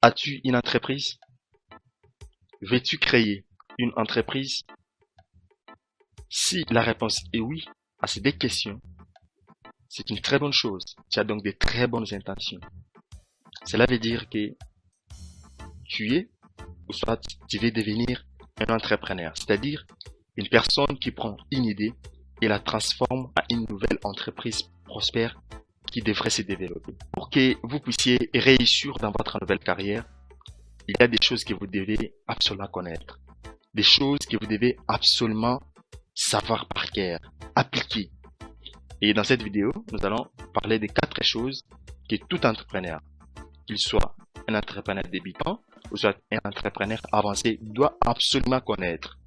As-tu une entreprise? Veux-tu créer une entreprise? Si la réponse est oui à ces deux questions, c'est une très bonne chose. Tu as donc de très bonnes intentions. Cela veut dire que tu es, ou soit tu veux devenir un entrepreneur, c'est-à-dire une personne qui prend une idée et la transforme en une nouvelle entreprise prospère qui devrait se développer. Pour que vous puissiez réussir dans votre nouvelle carrière, il y a des choses que vous devez absolument connaître, des choses que vous devez absolument savoir par cœur, appliquer. Et dans cette vidéo, nous allons parler de 4 choses que tout entrepreneur, qu'il soit un entrepreneur débutant ou soit un entrepreneur avancé, doit absolument connaître.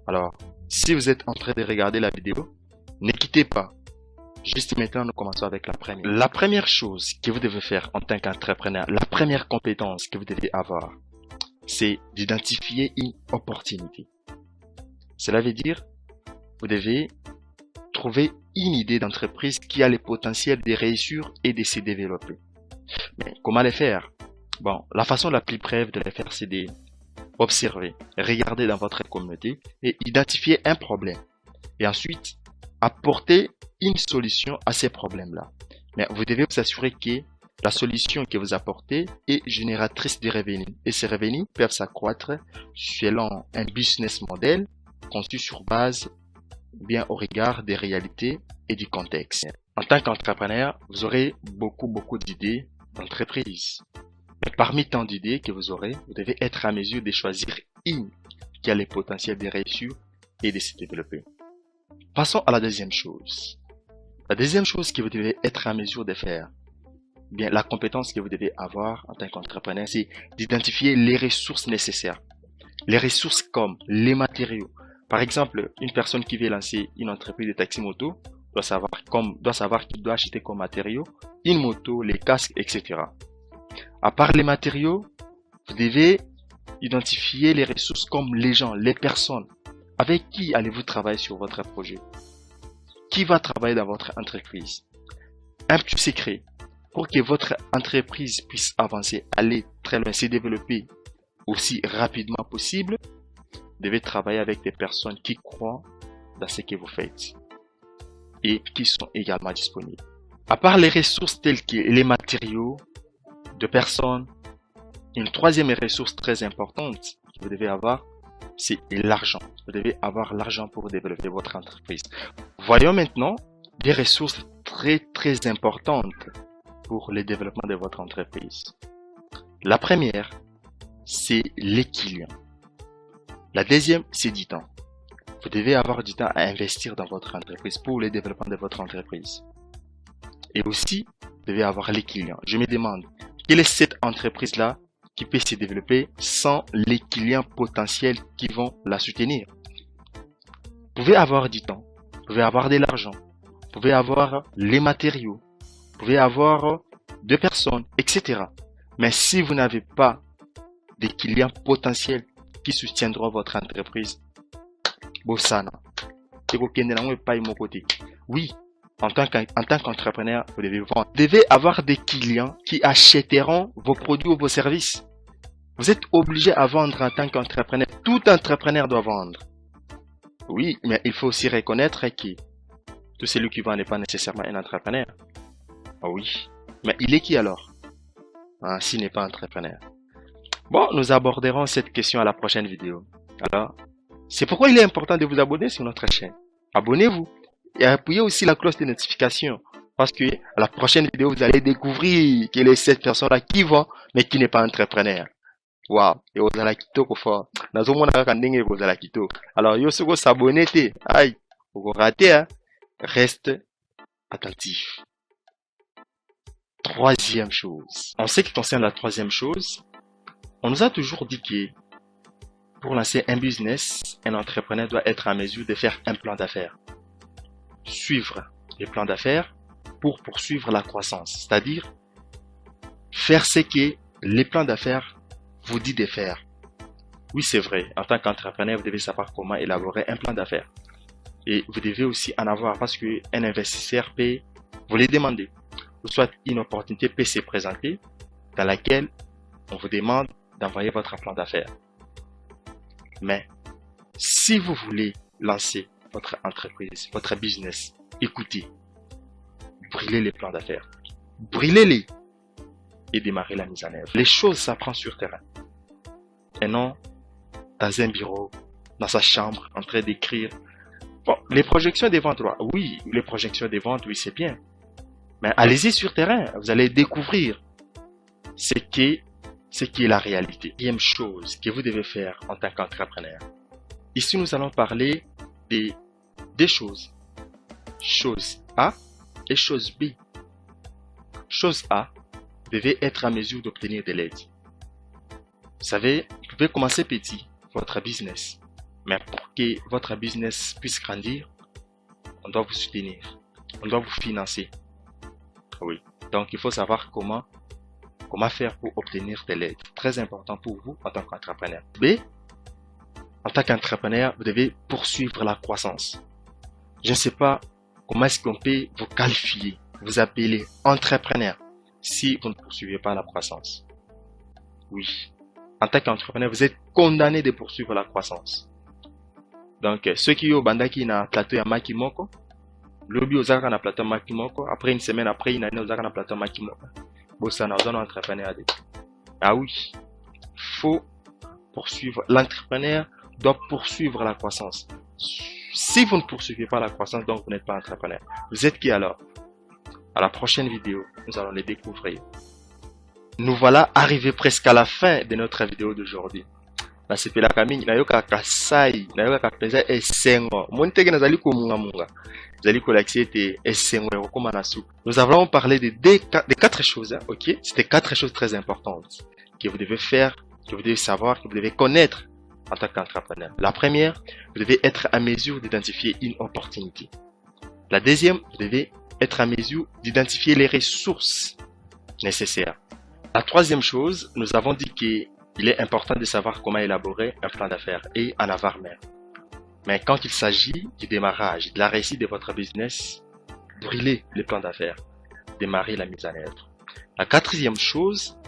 Alors, si vous êtes en train de regarder la vidéo, ne quittez pas. Juste maintenant, nous commençons avec la première. La première chose que vous devez faire en tant qu'entrepreneur, la première compétence que vous devez avoir, c'est d'identifier une opportunité. Cela veut dire, vous devez trouver une idée d'entreprise qui a le potentiel de réussir et de se développer. Mais comment le faire? Bon, la façon la plus brève de le faire, c'est d'observer, regarder dans votre communauté et identifier un problème. Et ensuite, apporter une solution à ces problèmes-là. Mais vous devez vous assurer que la solution que vous apportez est génératrice de revenus. Et ces revenus peuvent s'accroître selon un business model conçu sur base bien au regard des réalités et du contexte. En tant qu'entrepreneur, vous aurez beaucoup d'idées d'entreprise. Mais parmi tant d'idées que vous aurez, vous devez être à mesure de choisir une qui a le potentiel de réussir et de se développer. Passons à la deuxième chose. La deuxième chose que vous devez être à mesure de faire, bien la compétence que vous devez avoir en tant qu'entrepreneur, c'est d'identifier les ressources nécessaires. Les ressources comme les matériaux. Par exemple, une personne qui veut lancer une entreprise de taxi-moto doit savoir qu'il doit acheter comme matériaux une moto, les casques, etc. À part les matériaux, vous devez identifier les ressources comme les gens, les personnes. Avec qui allez-vous travailler sur votre projet? Qui va travailler dans votre entreprise? Un petit secret, pour que votre entreprise puisse avancer, aller très loin, se développer aussi rapidement possible, vous devez travailler avec des personnes qui croient dans ce que vous faites et qui sont également disponibles. À part les ressources telles que les matériaux de personnes, une troisième ressource très importante que vous devez avoir, c'est l'argent. Vous devez avoir l'argent pour développer votre entreprise. Voyons maintenant des ressources très importantes pour le développement de votre entreprise. La première, c'est les clients. La deuxième, c'est du temps. Vous devez avoir du temps à investir dans votre entreprise pour le développement de votre entreprise. Et aussi, vous devez avoir les clients. Je me demande, quelle est cette entreprise-là qui peut se développer sans les clients potentiels qui vont la soutenir? Vous pouvez avoir du temps, vous pouvez avoir de l'argent, vous pouvez avoir les matériaux, vous pouvez avoir deux personnes, etc. Mais si vous n'avez pas des clients potentiels qui soutiendront votre entreprise, oui, en tant qu'entrepreneur, vous devez vendre. Vous devez avoir des clients qui achèteront vos produits ou vos services. Vous êtes obligé à vendre en tant qu'entrepreneur. Tout entrepreneur doit vendre. Oui, mais il faut aussi reconnaître que tout celui qui vend n'est pas nécessairement un entrepreneur. Ah oui, mais il est qui alors? S'il n'est pas entrepreneur. Bon, nous aborderons cette question à la prochaine vidéo. Alors, c'est pourquoi il est important de vous abonner sur notre chaîne. Abonnez-vous et appuyez aussi la cloche de notification. Parce que à la prochaine vidéo, vous allez découvrir quelle est cette personne-là qui vend, mais qui n'est pas entrepreneur. Wow, et vous allez quitter au fort. Alors, yo soko s'abonner te. Aïe, vous ratez, hein. Reste attentif. Troisième chose. En ce qui concerne la troisième chose, on nous a toujours dit que pour lancer un business, un entrepreneur doit être en mesure de faire un plan d'affaires. Suivre les plans d'affaires pour poursuivre la croissance. C'est-à-dire, faire ce que les plans d'affaires vous dit de faire. Oui, c'est vrai. En tant qu'entrepreneur, vous devez savoir comment élaborer un plan d'affaires. Et vous devez aussi en avoir parce qu'un investisseur peut vous les demander. Ou soit une opportunité peut se présenter dans laquelle on vous demande d'envoyer votre plan d'affaires. Mais si vous voulez lancer votre entreprise, votre business, écoutez, brûlez les plans d'affaires. Brûlez-les et démarrez la mise en œuvre. Les choses s'apprennent sur terrain et non dans un bureau, dans sa chambre, en train d'écrire. Bon, les projections des ventes, oui, les projections des ventes, oui, c'est bien. Mais allez-y sur terrain, vous allez découvrir ce qui est la réalité. Deuxième chose que vous devez faire en tant qu'entrepreneur. Ici, nous allons parler des choses. Chose A et chose B. Chose A, vous devez être en mesure d'obtenir de l'aide. Vous savez, vous pouvez commencer petit, votre business. Mais pour que votre business puisse grandir, on doit vous soutenir. On doit vous financer. Oui. Donc, il faut savoir comment faire pour obtenir de l'aide. Très important pour vous en tant qu'entrepreneur. B, en tant qu'entrepreneur, vous devez poursuivre la croissance. Je ne sais pas comment est-ce qu'on peut vous qualifier, vous appeler entrepreneur si vous ne poursuivez pas la croissance. Oui. En tant qu'entrepreneur, vous êtes condamné de poursuivre la croissance. Donc, ceux qui ont bandaki na plateau ya makimoko, lobi ozaka na plateau makimoko, après une semaine, après une année ozaka na plateau makimoko. Bossa na ozana entrepreneur. Ah oui. Faut poursuivre. L'entrepreneur doit poursuivre la croissance. Si vous ne poursuivez pas la croissance, donc vous n'êtes pas entrepreneur. Vous êtes qui alors? À la prochaine vidéo, nous allons les découvrir. Nous voilà arrivés presque à la fin de notre vidéo d'aujourd'hui. Na sepela kamingi na yoka kasai na yoka kapeza esengo monteke nazali komunga zali kolaxete esengo yokoma na soupe. Nous avons parlé de quatre choses, hein, OK? C'était quatre choses très importantes que vous devez faire, que vous devez savoir, que vous devez connaître en tant qu'entrepreneur. La première, vous devez être en mesure d'identifier une opportunité. La deuxième, vous devez être en mesure d'identifier les ressources nécessaires. La troisième chose, nous avons dit qu'il est important de savoir comment élaborer un plan d'affaires et en avoir même. Mais quand il s'agit du démarrage, de la réussite de votre business, brûlez le plan d'affaires, démarrez la mise en œuvre. La quatrième chose,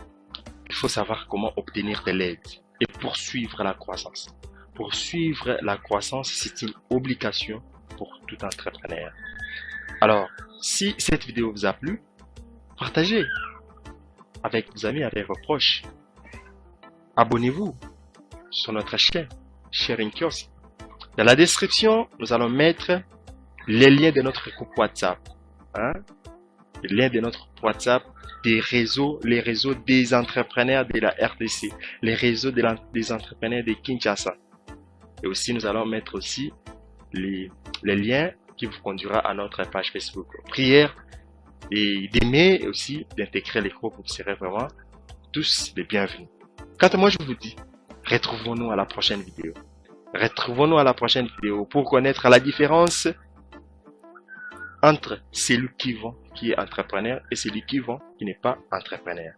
il faut savoir comment obtenir de l'aide et poursuivre la croissance. Poursuivre la croissance, c'est une obligation pour tout entrepreneur. Alors, si cette vidéo vous a plu, partagez avec vos amis, avec vos proches. Abonnez-vous sur notre chaîne Sharing Kiosk. Dans la description, nous allons mettre les liens de notre groupe WhatsApp. Hein? Les liens de notre WhatsApp des réseaux, les réseaux des entrepreneurs de la RDC, les réseaux des entrepreneurs de Kinshasa. Et aussi, nous allons mettre aussi les liens qui vous conduira à notre page Facebook. Prière et d'aimer et aussi d'intégrer les groupes. Vous serez vraiment tous les bienvenus. Quant à moi, je vous dis, retrouvons-nous à la prochaine vidéo. Retrouvons-nous à la prochaine vidéo pour connaître la différence entre celui qui vend, qui est entrepreneur, et celui qui vend, qui n'est pas entrepreneur.